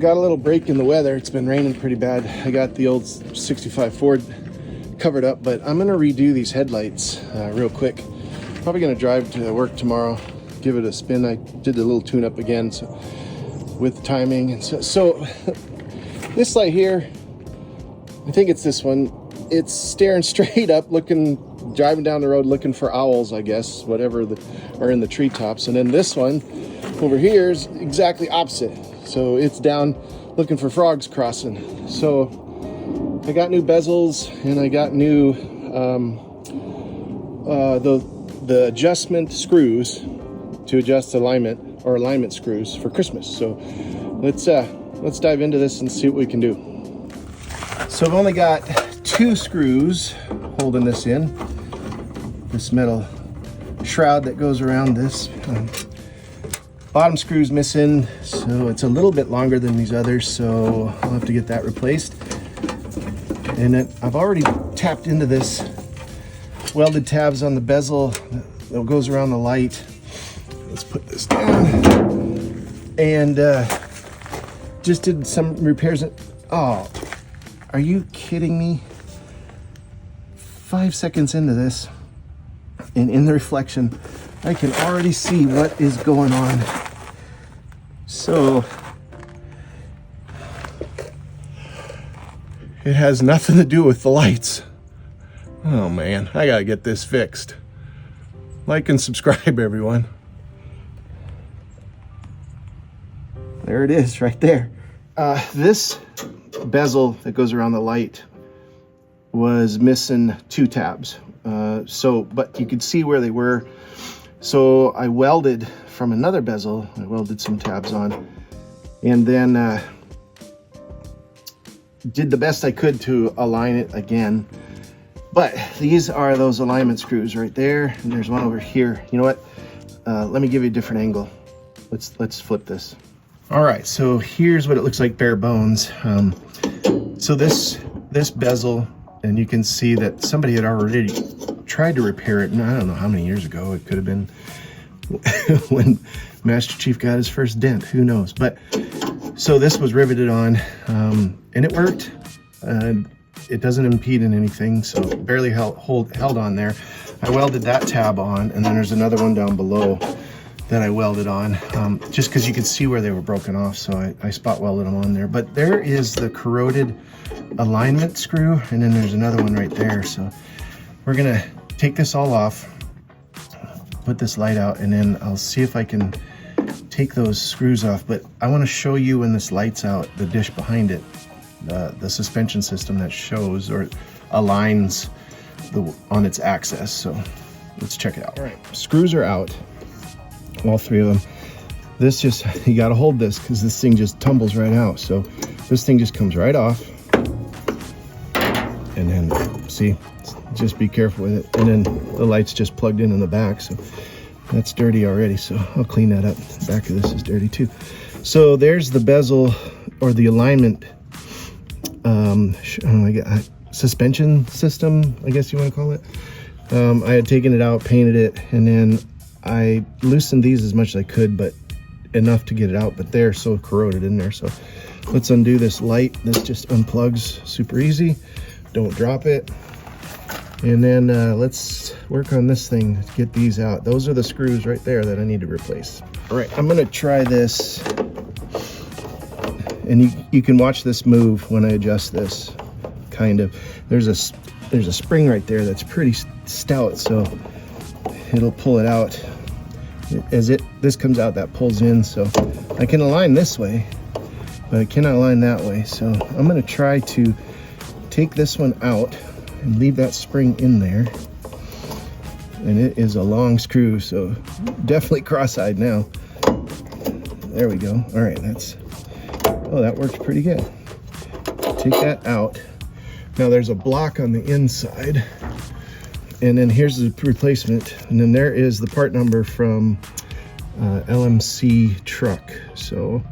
got a little break in the weather. It's been raining pretty bad. I got the old 65 Ford covered up, but I'm gonna redo these headlights real quick. Probably gonna drive to work tomorrow, give it a spin. I did a little tune up again, so with timing. And so this light here, I think it's this one. It's staring straight up, driving down the road looking for owls, I guess, whatever are in the treetops. And then this one over here is exactly opposite. So it's down looking for frogs crossing. So I got new bezels and I got new the adjustment screws to adjust alignment screws for Christmas. So let's dive into this and see what we can do. So I've only got 2 screws holding this in. This metal shroud that goes around this. Bottom screw's missing, so it's a little bit longer than these others, so I'll have to get that replaced. And then I've already tapped into this welded tabs on the bezel that goes around the light. Let's put this down. And just did some repairs. Oh, are you kidding me? 5 seconds into this, and in the reflection, I can already see what is going on. So it has nothing to do with the lights. Oh man, I gotta get this fixed. Like and subscribe, everyone. There it is, right there. This bezel that goes around the light was missing 2 tabs. But you could see where they were. So I welded from another bezel. I welded some tabs on, and then did the best I could to align it again. But these are those alignment screws right there, and there's one over here. You know what? Let me give you a different angle. Let's flip this. All right, so here's what it looks like bare bones. So this bezel, and you can see that somebody had already tried to repair it, and I don't know how many years ago. It could have been when Master Chief got his first dent, who knows. But so this was riveted on, and it worked. It doesn't impede in anything, so it barely held on there. I welded that tab on, and then there's another one down below that I welded on, just because you could see where they were broken off, so I spot welded them on there. But there is the corroded alignment screw, and then there's another one right there. So we're gonna take this all off, put this light out, and then I'll see if I can take those screws off. But I want to show you when this light's out, the dish behind it, the suspension system that shows or aligns on its axis. So let's check it out. All right, screws are out, all 3 of them. This just, you got to hold this because this thing just tumbles right out. So this thing just comes right off, and then see, just be careful with it. And then the light's just plugged in the back, so that's dirty already, so I'll clean that up. The back of this is dirty too. So there's the bezel, or the alignment suspension system, I guess you want to call it. I had taken it out, painted it, and then I loosened these as much as I could, but enough to get it out. But they're so corroded in there. So let's undo this light. This just unplugs super easy. Don't drop it. And then let's work on this thing to get these out. Those are the screws right there that I need to replace. All right, I'm gonna try this. And you can watch this move when I adjust this, kind of. There's a spring right there that's pretty stout, so it'll pull it out. As this comes out, that pulls in, so I can align this way, but I cannot align that way. So I'm gonna try to take this one out and leave that spring in there. And it is a long screw, so definitely cross-eyed now. There we go. All right, oh, that works pretty good. Take that out. Now there's a block on the inside, and then here's the replacement, and then there is the part number from LMC truck. So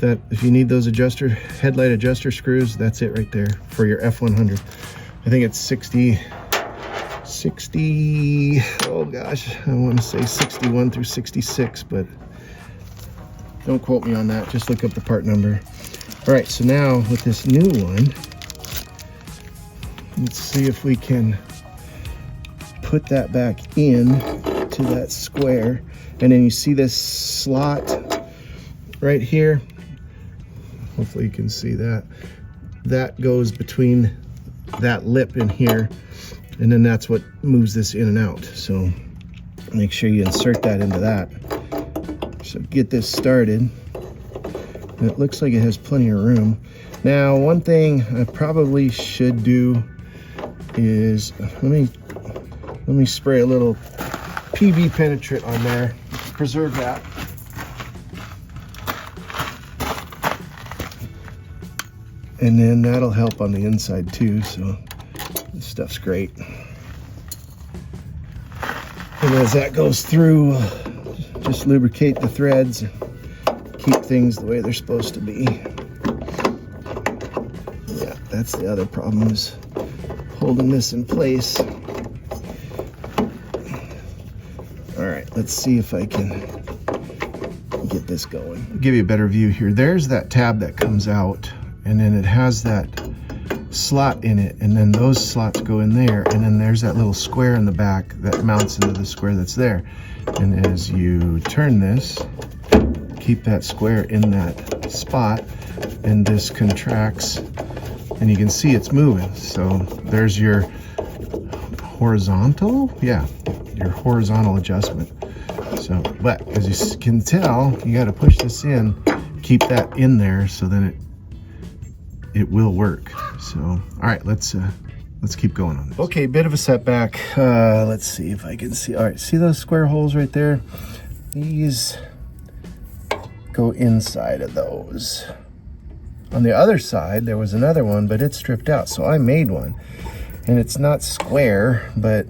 if you need those headlight adjuster screws, that's it right there for your F-100. I think it's 60, oh gosh, I want to say 61 through 66, but Don't quote me on that. Just look up the part number. All right, so now with this new one, let's see if we can put that back in to that square. And then you see this slot right here. Hopefully you can see that. That goes between that lip in here, and then that's what moves this in and out. So make sure you insert that into that. So get this started. And it looks like it has plenty of room. Now, one thing I probably should do is, let me spray a little PV penetrant on there, preserve that. And then that'll help on the inside too, so this stuff's great. And as that goes through, just lubricate the threads, keep things the way they're supposed to be. Yeah, that's the other problem, is holding this in place. All right, let's see if I can get this going. I'll give you a better view here. There's that tab that comes out, and then it has that slot in it, and then those slots go in there, and then there's that little square in the back that mounts into the square that's there. And as you turn this, keep that square in that spot, and this contracts, and you can see it's moving. So there's your horizontal, yeah, your horizontal adjustment. So, but as you can tell, you got to push this in, keep that in there, so then it will work. So, all right, let's keep going on this. Okay, bit of a setback. Let's see if I can see. All right, see those square holes right there? These go inside of those. On the other side, there was another one, but it's stripped out. So I made one, and it's not square, but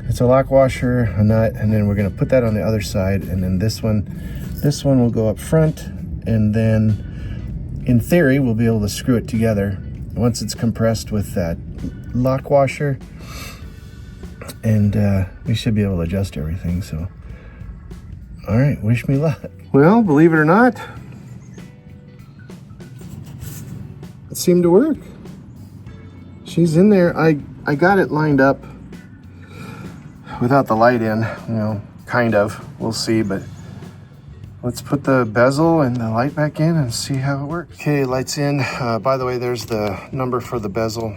it's a lock washer, a nut, and then we're gonna put that on the other side, and then this one will go up front, and then in theory, we'll be able to screw it together once it's compressed with that lock washer, and we should be able to adjust everything. So, all right, wish me luck. Well, believe it or not, it seemed to work. She's in there. I got it lined up without the light in, you know, kind of. We'll see, but let's put the bezel and the light back in and see how it works. Okay, light's in. By the way, there's the number for the bezel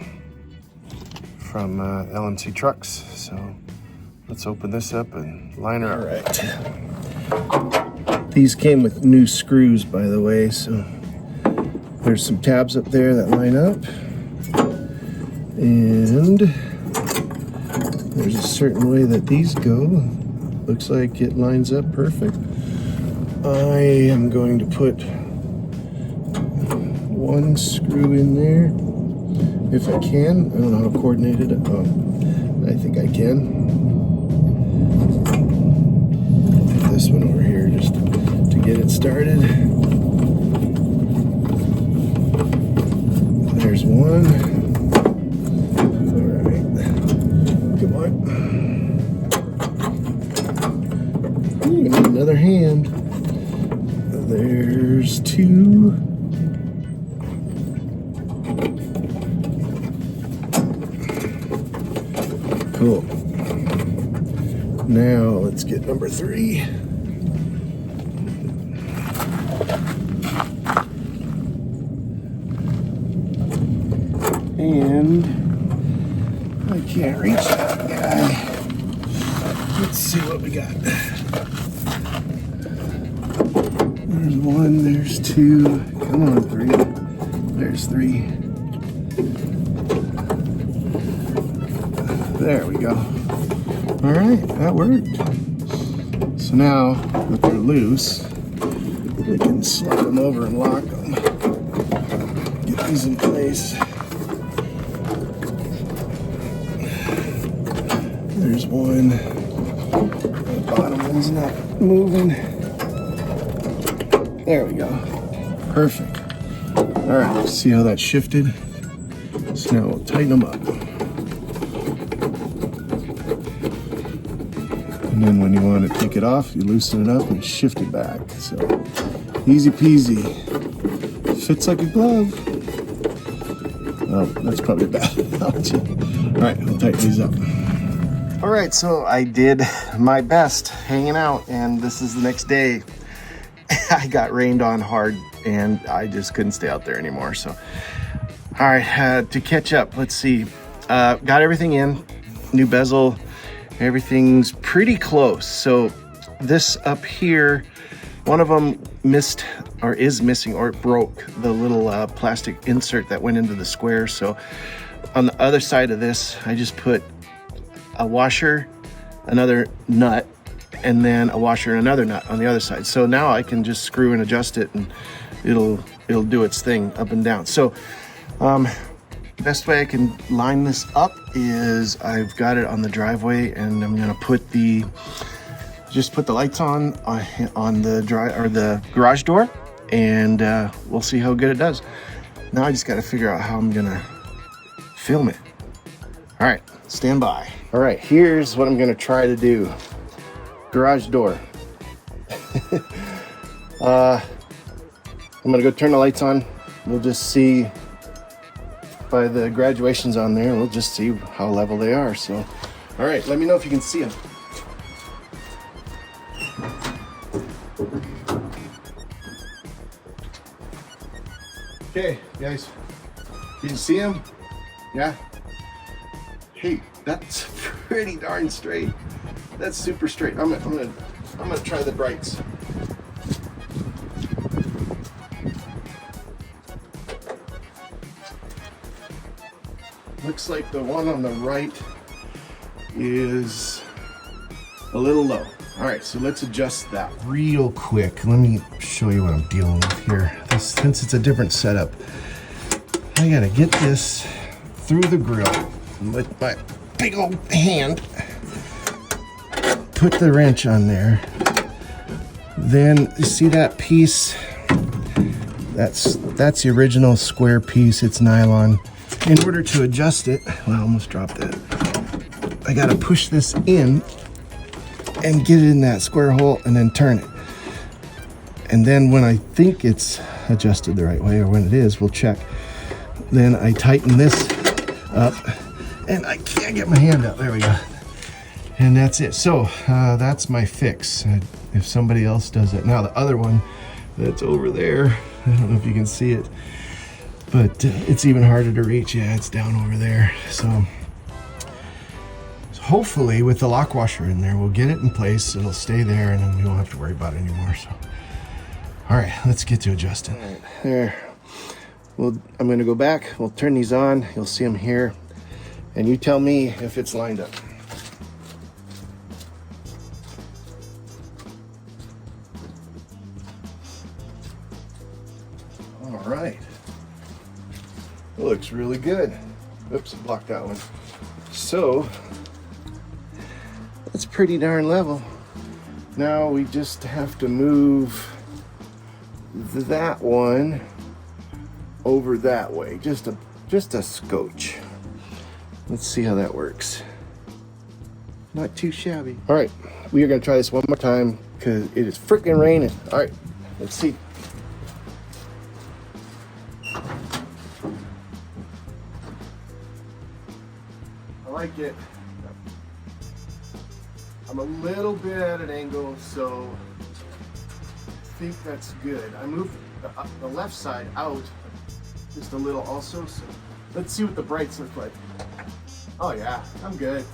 from LMC Trucks. So let's open this up and line her up. All right. These came with new screws, by the way. So there's some tabs up there that line up. And there's a certain way that these go. Looks like it lines up perfect. I am going to put one screw in there, if I can. I don't know how to coordinate it. I think I can. Put this one over here just to get it started. There's one. All right. Come on. You need another hand. There's two. Cool. Now let's get number 3. And I can't reach that guy. Let's see what we got. There's 1, there's 2, come on, 3, there's 3. There we go. All right, that worked. So now that they're loose, we can slide them over and lock them. Get these in place. There's one. The bottom one's not moving. There we go. Perfect. All right, see how that shifted? So now we'll tighten them up. And then when you want to take it off, you loosen it up and shift it back. So Easy peasy. Fits like a glove. Oh, that's probably a bad analogy. All right, I'll tighten these up. All right, so I did my best hanging out, and this is the next day. I got rained on hard, and I just couldn't stay out there anymore. So, all right, to catch up, let's see. Got everything in, new bezel, everything's pretty close. So this up here, one of them missed or is missing, or it broke the little plastic insert that went into the square. So on the other side of this, I just put a washer, another nut, and then a washer and another nut on the other side. So now I can just screw and adjust it, and it'll do its thing up and down. So best way I can line this up is I've got it on the driveway, and I'm gonna just put the lights on the garage door, and we'll see how good it does. Now I just got to figure out how I'm gonna film it. All right, stand by. All right, here's what I'm gonna try to do. Garage door. I'm gonna go turn the lights on. We'll just see by the graduations on there. We'll just see how level they are. So, all right, let me know if you can see them. Okay, guys, you can see them? Yeah. Hey, that's pretty darn straight. That's super straight. I'm gonna try the brights. Looks like the one on the right is a little low. All right, so let's adjust that real quick. Let me show you what I'm dealing with here. Since it's a different setup, I gotta get this through the grill with my big old hand. Put the wrench on there. Then you see that piece? That's the original square piece. It's nylon. In order to adjust it, well, I almost dropped that. I gotta push this in and get it in that square hole and then turn it. And then when I think it's adjusted the right way, or when it is, we'll check. Then I tighten this up, and I can't get my hand out. There we go. And that's it. So that's my fix. If somebody else does it. Now the other one that's over there, I don't know if you can see it, but it's even harder to reach. Yeah, it's down over there. So hopefully with the lock washer in there, we'll get it in place. It'll stay there, and then we won't have to worry about it anymore. So, all right, let's get to adjusting. All right, there. Well, I'm gonna go back. We'll turn these on. You'll see them here, and you tell me if it's lined up. All right. It looks really good. Oops, I blocked that one. So that's pretty darn level. Now we just have to move that one over that way, just a scotch. Let's see how that works. Not too shabby. All right, we are gonna try this one more time because it is freaking raining. All right, let's see. I like it. I'm a little bit at an angle, so I think that's good. I moved the left side out just a little also, so let's see what the brights look like. Oh yeah, I'm good.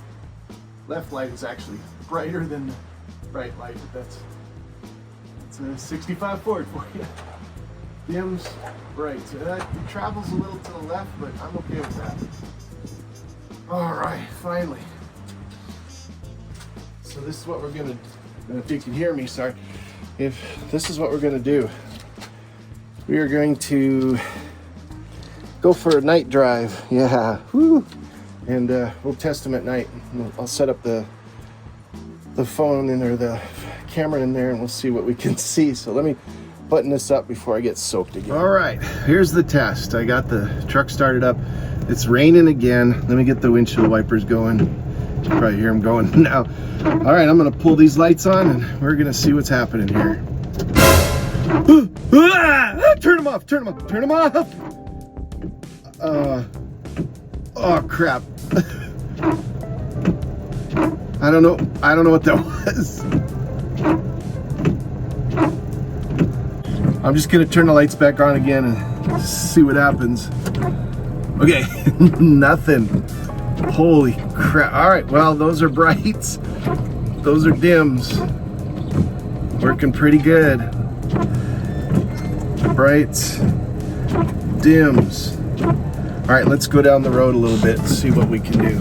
Left light is actually brighter than the right light, but that's a 65 Ford for you. Dims bright. It travels a little to the left, but I'm okay with that. All right, finally. So this is what we're gonna, if you can hear me, sorry. If this is what we're gonna do, we are going to go for a night drive. Yeah, woo. And we'll test them at night. I'll set up the phone in, or the camera in there, and we'll see what we can see. So let me button this up before I get soaked again. All right, here's the test. I got the truck started up. It's raining again. Let me get the windshield wipers going. You can probably hear them going now. All right, I'm gonna pull these lights on, and we're gonna see what's happening here. Turn them off, turn them off, turn them off. Oh crap. I don't know what that was. I'm just gonna turn the lights back on again and see what happens. Okay, nothing. Holy crap. All right, well, those are brights. Those are dims. Working pretty good. Brights, dims. All right, let's go down the road a little bit and see what we can do.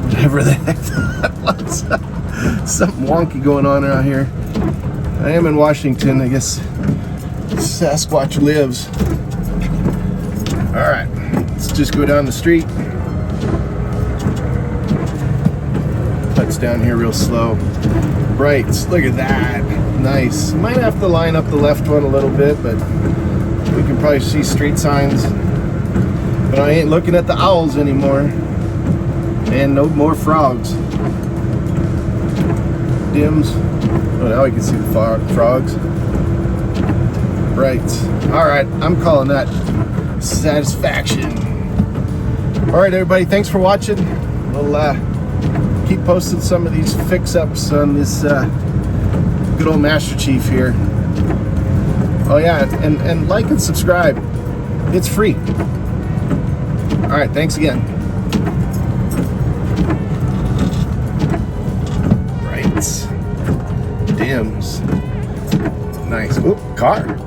Whatever the heck that was. Something wonky going on around here. I am in Washington. I guess Sasquatch lives. All right, let's just go down the street. Cuts down here real slow. Brights, look at that. Nice. Might have to line up the left one a little bit, but we can probably see street signs. But I ain't looking at the owls anymore. And no more frogs. Dims. Oh, now we can see the frogs. Brights. All right, I'm calling that satisfaction. All right, everybody, thanks for watching. We'll keep posting some of these fix-ups on this good old Master Chief here. Oh yeah, and like and subscribe. It's free. All right, thanks again. Brights, dims, nice. Oop, car.